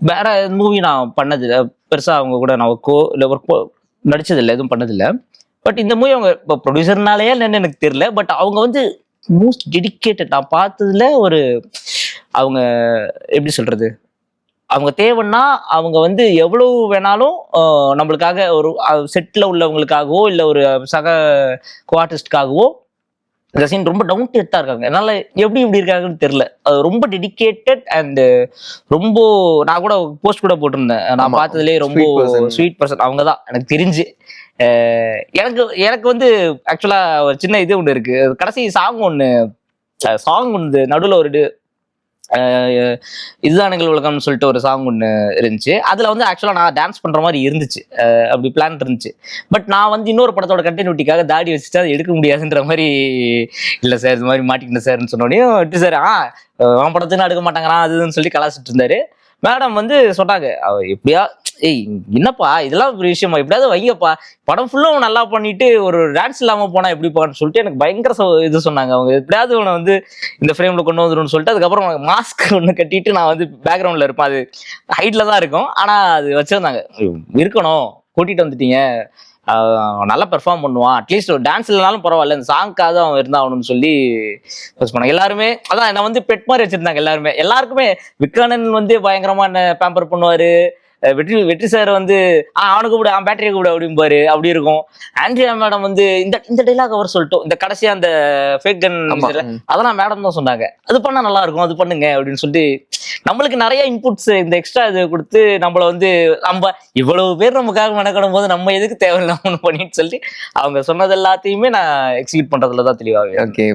வேற மூவி நான் பண்ணது இல்ல. பெருசா அவங்க கூட நான் ஒர்க்கோ இல்லை ஒர்க் நடிச்சது இல்லை, எதுவும் பண்ணதில்லை. பட் இந்த மூவி அவங்க இப்போ ப்ரொடியூசர்னாலேயே என்னன்னு எனக்கு தெரியல. பட் அவங்க வந்து மோஸ்ட் டெடிக்கேட்டட் நான் பார்த்ததுல ஒரு அவங்க எப்படி சொல்றது, அவங்க தேவைன்னா அவங்க வந்து எவ்வளவு வேணாலும் நம்மளுக்காக ஒரு செட்டில் உள்ளவங்களுக்காகவோ இல்லை ஒரு சக கோ ஆர்டிஸ்டுக்காகவோ இந்த சீன் ரொம்ப டவுன் டு எர்த்தா இருக்காங்க. அதனால எப்படி இப்படி இருக்காங்கன்னு தெரியல. அது ரொம்ப டெடிக்கேட்டட் அண்ட் ரொம்ப நான் கூட போஸ்ட் கூட போட்டிருந்தேன். நான் பார்த்ததுலேயே ரொம்ப ஸ்வீட் பர்சன் அவங்க தான் எனக்கு தெரிஞ்சு. எனக்கு எனக்கு வந்து ஆக்சுவலா ஒரு சின்ன இது ஒன்று இருக்கு. கடைசி சாங் ஒன்று நடுவில் ஒரு இதுதான் எங்கள் உலகம்னு சொல்லிட்டு ஒரு சாங் ஒன்று இருந்துச்சு. அதில் வந்து ஆக்சுவலாக நான் டான்ஸ் பண்ணுற மாதிரி இருந்துச்சு, அப்படி பிளான் இருந்துச்சு. பட் நான் வந்து இன்னொரு படத்தோட கண்டினியூட்டிக்காக தாடி வச்சுட்டு அதை எடுக்க முடியாதுன்ற மாதிரி, இல்லை சார் இது மாதிரி மாட்டிக்கிட்டேன் சார்ன்னு சொன்னோடனே விட்டு சார் அவன் படத்துன்னு எடுக்க மாட்டாங்கிறான் அதுன்னு சொல்லி கலாச்சிட்டு இருந்தாரு. மேடம் வந்து சொன்னாங்க, எப்படியா ஏய் என்னப்பா இதெல்லாம் ஒரு விஷயமா, எப்படியாவது வைங்கப்பா, படம் ஃபுல்லும் நல்லா பண்ணிட்டு ஒரு டான்ஸ் இல்லாம போனா எப்படிப்பான்னு சொல்லிட்டு எனக்கு பயங்கர இது சொன்னாங்க. அவங்க எப்படியாவது உன்னை வந்து இந்த ஃப்ரேம்ல கொண்டு வந்துருன்னு சொல்லிட்டு அதுக்கப்புறம் மாஸ்க் ஒன்று கட்டிட்டு நான் வந்து பேக்ரவுண்ட்ல இருப்பேன். அது ஹைட்ல தான் இருக்கும், ஆனா அது வச்சிருந்தாங்க. இருக்கணும், கூட்டிட்டு வந்துட்டீங்க, நல்லா பெர்ஃபார்ம் பண்ணுவான், அட்லீஸ்ட் ஒரு டான்ஸ் இல்லைனாலும் பரவாயில்ல, இந்த சாங்க்காக அவன் இருந்தாகணும்னு சொல்லி பண்ணாங்க. எல்லாருமே அதான் என்ன வந்து பெட் மாதிரி வச்சிருந்தாங்க. எல்லாருக்குமே விக்ரானன் வந்து பயங்கரமா என்ன பேம்பர் பண்ணுவாரு. வெற்றி சார் வந்து அவனுக்கு கூட பேட்டரியை கூட அப்படிம்பாரு, அப்படி இருக்கும். ஆண்ட்ரியா மேடம் வந்து இந்த டைலாக் அவர் சொல்லிட்டோம், இந்த கடைசியா அந்த ஃபேக் கன் அதெல்லாம் மேடம் தான் சொன்னாங்க, அது பண்ணா நல்லா இருக்கும், அது பண்ணுங்க அப்படின்னு சொல்லிட்டு நம்மளுக்கு நிறைய இன்புட்ஸ் இந்த எக்ஸ்ட்ரா இது கொடுத்து நம்மள வந்து நம்ம இவ்வளவு பேர் நமக்காக மெனக்கடும் போது நம்ம எதுக்கு தேவையில்லாம பண்ணிட்டு சொல்லிட்டு அவங்க சொன்னது எல்லாத்தையுமே நான் எக்ஸிக்யூட் பண்றதுலதான் தெளிவாக. ஓகே.